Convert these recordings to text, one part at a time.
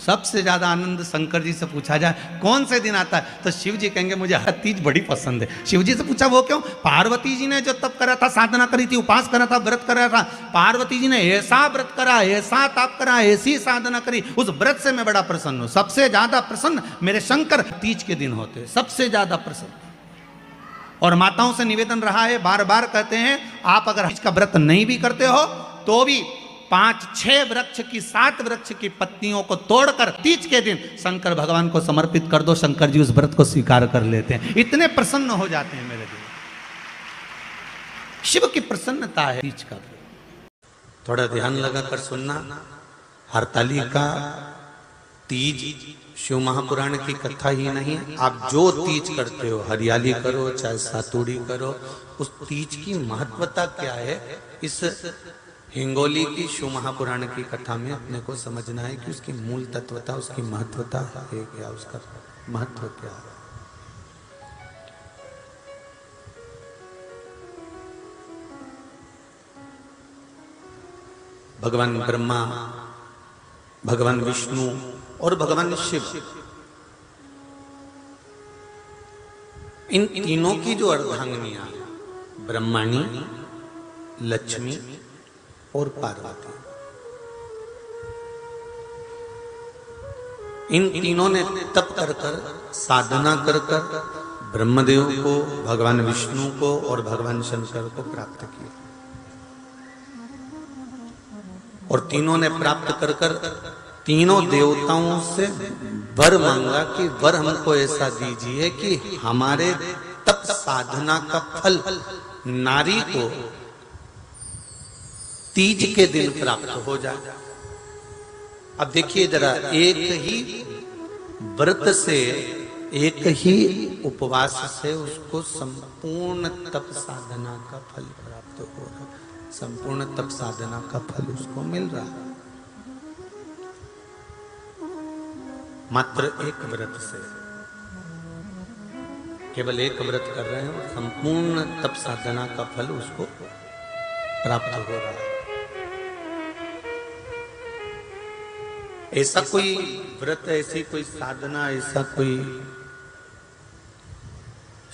सबसे ज्यादा आनंद शंकर जी से पूछा जाए कौन से दिन आता है तो शिव जी कहेंगे मुझे हर तीज बड़ी पसंद है। शिव जी से पूछा वो क्यों? पार्वती जी ने जो तप करा था, साधना करी थी, उपास करा था, व्रत करा था, पार्वती जी ने ऐसा व्रत करा, ऐसा तप करा, ऐसी साधना करी, उस व्रत से मैं बड़ा प्रसन्न हूं। सबसे ज्यादा प्रसन्न मेरे शंकर तीज के दिन होते, सबसे ज्यादा प्रसन्न। और माताओं से निवेदन रहा है, बार बार कहते हैं, आप अगर तीज का व्रत नहीं भी करते हो तो भी 5-6 वृक्ष की 7 वृक्ष की पत्तियों को तोड़कर तीज के दिन शंकर भगवान को समर्पित कर दो, शंकर जी उस व्रत को स्वीकार कर लेते हैं, इतने प्रसन्न हो जाते हैं मेरे दिल। शिव की प्रसन्नता है तीज का। थोड़ा ध्यान लगाकर सुनना। हरतालिका तीज शिव महापुराण की कथा ही नहीं है। आप जो तीज करते हो, हरियाली करो चाहे सातुड़ी करो, उस तीज की महत्वता क्या है, इस हिंगोली की शिव महापुराण की कथा में अपने को समझना है कि उसकी मूल तत्वता, उसकी महत्वता है क्या, उसका महत्व क्या है। भगवान ब्रह्मा, भगवान विष्णु और भगवान शिव, इन तीनों की जो अर्धांगिनियां, ब्रह्माणी, लक्ष्मी और पार्वती, इन तीनों ने तप कर कर, साधना कर कर ब्रह्मदेव को, भगवान विष्णु को और भगवान शंकर को प्राप्त किया। और तीनों ने प्राप्त कर कर तीनों देवताओं से वर मांगा कि वर हमको ऐसा दीजिए कि हमारे तप साधना का फल नारी को तीज के दिन प्राप्त हो जाए। अब देखिए जरा, एक ही व्रत से, एक ही उपवास से उसको संपूर्ण तप साधना का फल प्राप्त हो रहा है, संपूर्ण तप साधना का फल उसको मिल रहा है। मात्र एक व्रत से, केवल एक व्रत कर रहे हैं, संपूर्ण तप साधना का फल उसको प्राप्त हो रहा है। ऐसा कोई व्रत, ऐसी कोई साधना, ऐसा कोई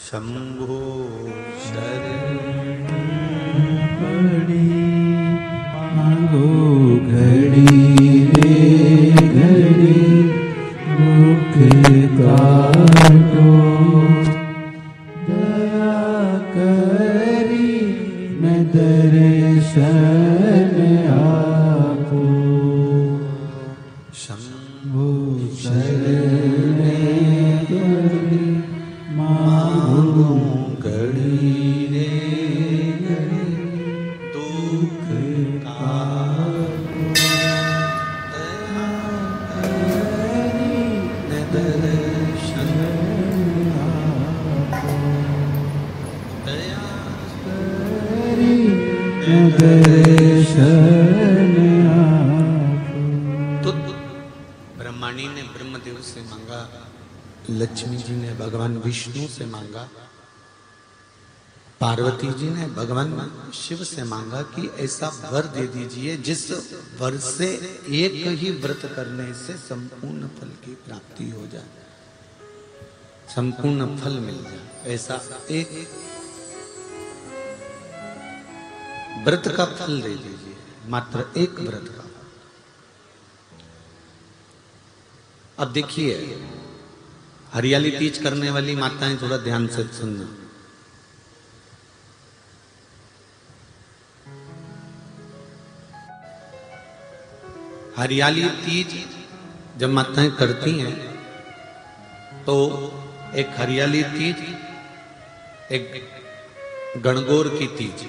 शंभो घड़ी रे घड़ी मुख काटो, दया करी मैं दर्शन आपो, शंभो शरण घड़ी मांगो घड़ी रे घड़ी दुख काटो, दया करी मैं दर्शन आपो, दया करी मैं दर्शन आपो। तो ब्रह्माणी ने ब्रह्मदेव से मांगा, लक्ष्मी जी ने भगवान विष्णु से मांगा, पार्वती जी ने भगवान शिव से मांगा कि ऐसा वर दे दीजिए जिस वर से एक ही व्रत करने से संपूर्ण फल की प्राप्ति हो जाए, संपूर्ण फल मिल जाए। ऐसा एक व्रत का फल दे दीजिए, मात्र एक व्रत का। अब देखिए, हरियाली तीज करने वाली माताएं थोड़ा ध्यान से सुनना। हरियाली तीज जब माताएं करती हैं तो एक हरियाली तीज, एक गणगौर की तीज,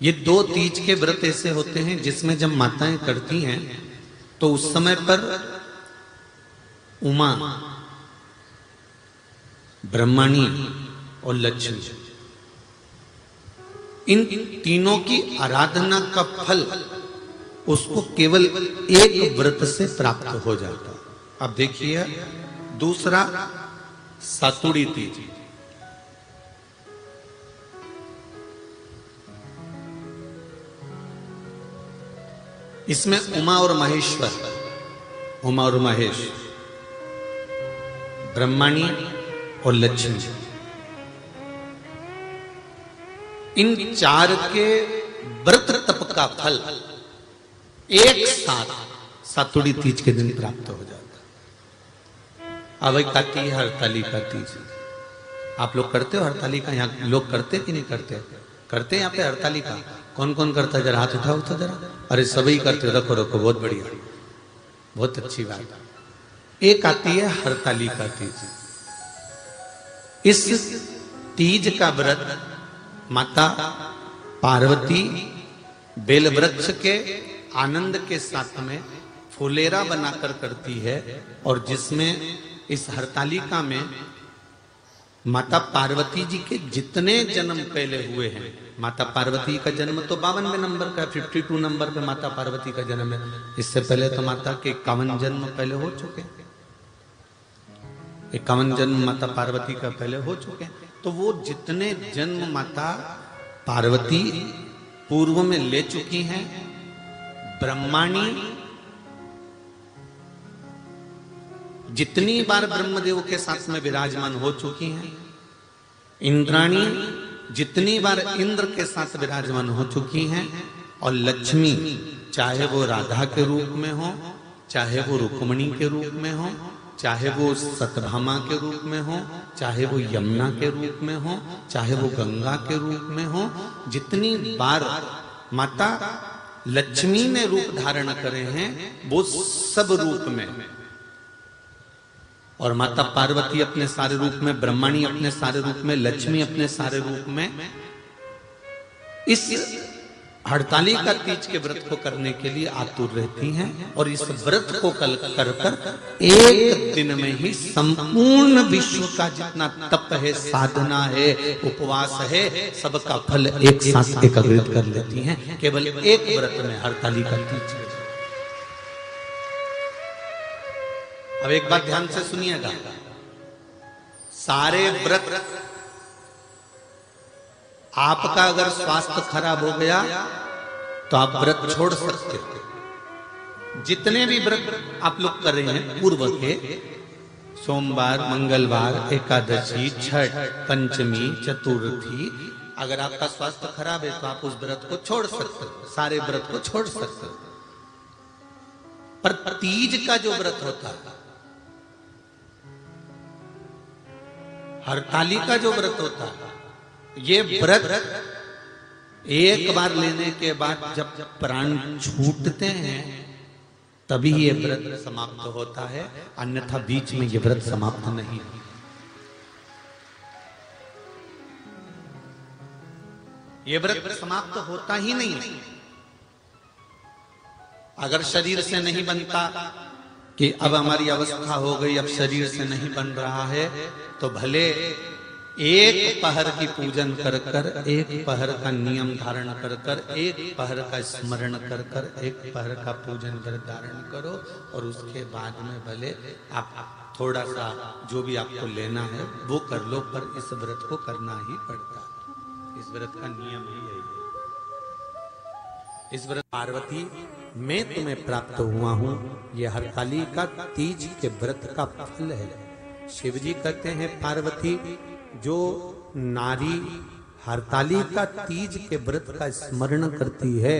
ये दो तीज के व्रत ऐसे होते हैं जिसमें जब माताएं करती हैं तो उस समय पर उमा, ब्रह्माणी और लक्ष्मी, इन तीनों की आराधना का फल उसको केवल एक व्रत से प्राप्त हो जाता। अब देखिए दूसरा, सातुड़ी तीज। इसमें उमा और महेश्वर, उमा और महेश, ब्रह्माणी और लक्ष्मी, इन चार के व्रत तप का फल एक साथ सातुड़ी तीज के दिन प्राप्त हो जाता। अब एक आती है हरतालिका तीज। आप लोग करते हो हरतालिका? यहाँ लोग करते कि नहीं करते? करते हैं यहाँ पे हरतालिका? कौन कौन करता है? जरा हाथ उठाओ तो जरा। अरे सभी करते हो, रखो रखो, बहुत बढ़िया, बहुत अच्छी बात। एक आती है हरतालिका तीज। इस तीज का व्रत माता पार्वती बेल वृक्ष के आनंद के साथ में फुलेरा बनाकर करती है, और जिसमें इस हरतालिका में माता पार्वती जी के जितने जन्म पहले हुए हैं, माता पार्वती का जन्म तो 52वें नंबर का, 52 नंबर पे माता पार्वती का जन्म है। इससे पहले तो माता के 51 जन्म पहले हो चुके, 51 जन्म माता पार्वती का पहले हो चुके। तो वो जितने जन्म माता पार्वती पूर्व में ले चुकी हैं, ब्रह्माणी जितनी बार ब्रह्मदेव के साथ में विराजमान हो चुकी हैं, इंद्राणी जितनी बार इंद्र के साथ विराजमान हो चुकी हैं, और लक्ष्मी चाहे वो राधा के रूप में हो, चाहे वो रुक्मणी के रूप में हो, चाहे वो सतभामा के रूप में हो, चाहे वो यमुना के रूप में हो, चाहे वो गंगा के रूप में हो, जितनी बार माता लक्ष्मी ने रूप धारण करे हैं वो सब रूप में, और माता पार्वती अपने सारे रूप में, ब्रह्माणी अपने सारे रूप में, लक्ष्मी अपने सारे रूप में इस हरतालिका तीज के व्रत को करने के लिए आतुर रहती हैं। और इस व्रत को कर कर एक दिन में ही संपूर्ण विश्व का जितना तप है, साधना है, उपवास है, सबका फल एक साथ एकत्रित कर लेती हैं केवल एक व्रत में, हरतालिका तीज। अब एक बात ध्यान से सुनिएगा, सारे व्रत, आपका अगर स्वास्थ्य खराब हो गया तो आप व्रत छोड़ सकते हो। जितने भी व्रत आप लोग कर रहे हैं पूर्व के, सोमवार, मंगलवार, एकादशी, छठ, पंचमी, चतुर्थी, अगर आपका स्वास्थ्य खराब है तो आप उस व्रत को छोड़ सकते हो, सारे व्रत को छोड़ सकते हो। पर तीज का जो व्रत होता है, हरतालिका जो व्रत होता है, ये व्रत एक बार लेने के बाद जब प्राण छूटते हैं तभी ये व्रत समाप्त होता है, अन्यथा बीच में ये व्रत समाप्त नहीं। ये व्रत समाप्त होता ही नहीं। अगर शरीर से नहीं बनता कि अब हमारी अवस्था हो गई, अब शरीर से नहीं बन रहा है, तो भले एक पहर की पूजन कर कर, एक पहर का नियम धारण कर कर, एक पहर का स्मरण कर कर, एक पहर का पूजन कर धारण करो, और उसके बाद में भले आप थोड़ा सा जो भी आपको लेना है वो कर लो, पर इस व्रत को करना ही पड़ता है। इस व्रत का नियम ही यही है। इस व्रत पार्वती मैं तुम्हें प्राप्त हुआ हूं, यह हरतालिका तीज के व्रत का फल है। शिव जी कहते हैं, पार्वती जो नारी हरतालिका तीज के व्रत का स्मरण करती है,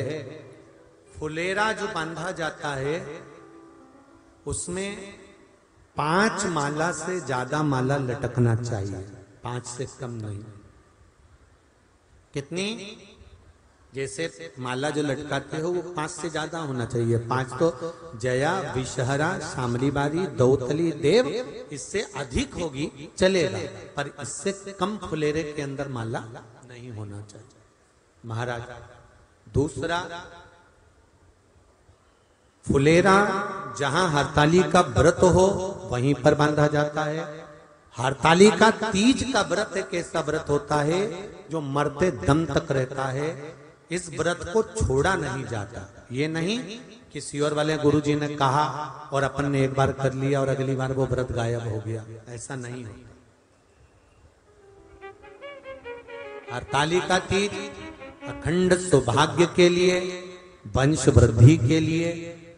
फुलेरा जो बांधा जाता है उसमें 5 माला से ज्यादा माला लटकना चाहिए, 5 से कम नहीं। कितनी? जैसे माला जो लटकाते हो वो 5 से ज्यादा होना चाहिए। 5 तो जया, विषहरा, शामली बारी, दौतली, देव, इससे अधिक होगी चलेगा, पर इससे कम फुलेरे के अंदर माला नहीं होना चाहिए महाराज। दूसरा, फुलेरा जहां हरतालिका व्रत हो वहीं पर बांधा जाता है। हरतालिका तीज का व्रत एक ऐसा व्रत होता है जो मरते दम तक रहता है। इस व्रत को छोड़ा नहीं जाता। ये नहीं किसी और वाले गुरुजी ने कहा और अपन ने एक बार कर लिया और अगली बार वो व्रत गायब हो गया, ऐसा नहीं होता। हरतालिका तीज अखंड सौभाग्य के लिए, वंश वृद्धि के लिए,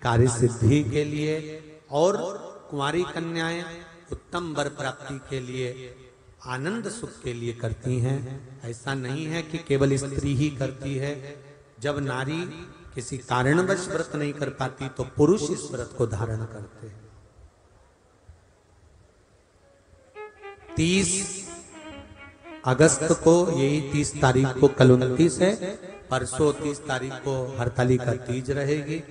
कार्य सिद्धि के लिए, और कुंवारी कन्याएं उत्तम वर प्राप्ति के लिए, आनंद सुख के लिए करती हैं। ऐसा नहीं है कि केवल स्त्री ही करती है। जब नारी किसी कारणवश व्रत नहीं कर पाती तो पुरुष इस व्रत को धारण करते हैं। 30 अगस्त को, यही 30 तारीख को, कल 29 है, परसों 30 तारीख को हरतालिका तीज रहेगी।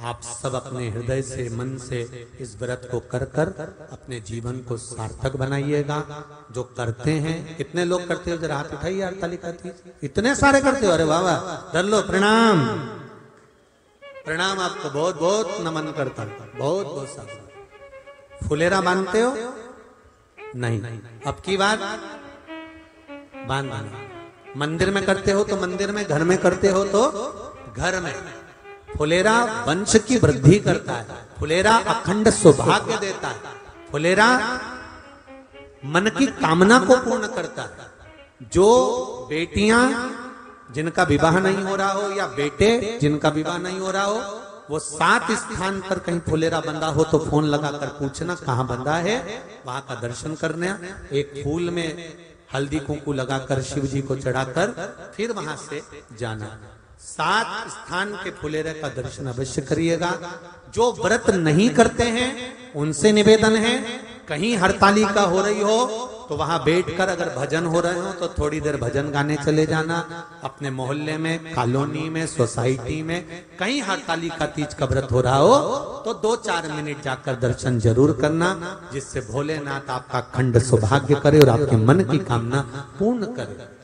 आप सब अपने हृदय से, मन से इस व्रत को कर कर अपने जीवन को सार्थक बनाइएगा। जो करते हैं, कितने लोग करते हो, जरा हाथ उठाइए। हरतालिका तीज इतने सारे करते हो, अरे बाबा कर लो, प्रणाम प्रणाम, आपको बहुत बहुत नमन करता हूं, बहुत बहुत सारा। फुलेरा बांधते हो? नहीं, अब की बात बांधना। मंदिर में करते हो तो मंदिर में, घर में करते हो तो घर में। फुलेरा वंश की वृद्धि करता है, फुलेरा अखंड सौभाग्य देता है, फुलेरा मन की कामना को पूर्ण करता है। जो बेटियां जिनका विवाह नहीं हो रहा हो, या बेटे जिनका विवाह नहीं हो रहा हो, वो 7 स्थान पर कहीं फुलेरा बंधा हो तो फोन लगाकर पूछना कहाँ बंधा है, वहां का दर्शन करना। एक फूल में हल्दी कुंकू लगाकर शिव जी को चढ़ाकर फिर वहां से जाना। 7 स्थान के फुलेरे का दर्शन अवश्य करिएगा। जो व्रत नहीं करते हैं उनसे निवेदन है, कहीं हरतालिका हो रही हो तो वहां बैठकर अगर भजन हो रहे हो तो थोड़ी देर भजन गाने चले जाना। अपने मोहल्ले में, कॉलोनी में, सोसाइटी में कहीं हरतालिका तीज का व्रत हो रहा हो तो 2-4 मिनट जाकर दर्शन जरूर करना, जिससे भोलेनाथ आपका अखंड सौभाग्य करे और आपके मन की कामना पूर्ण करे।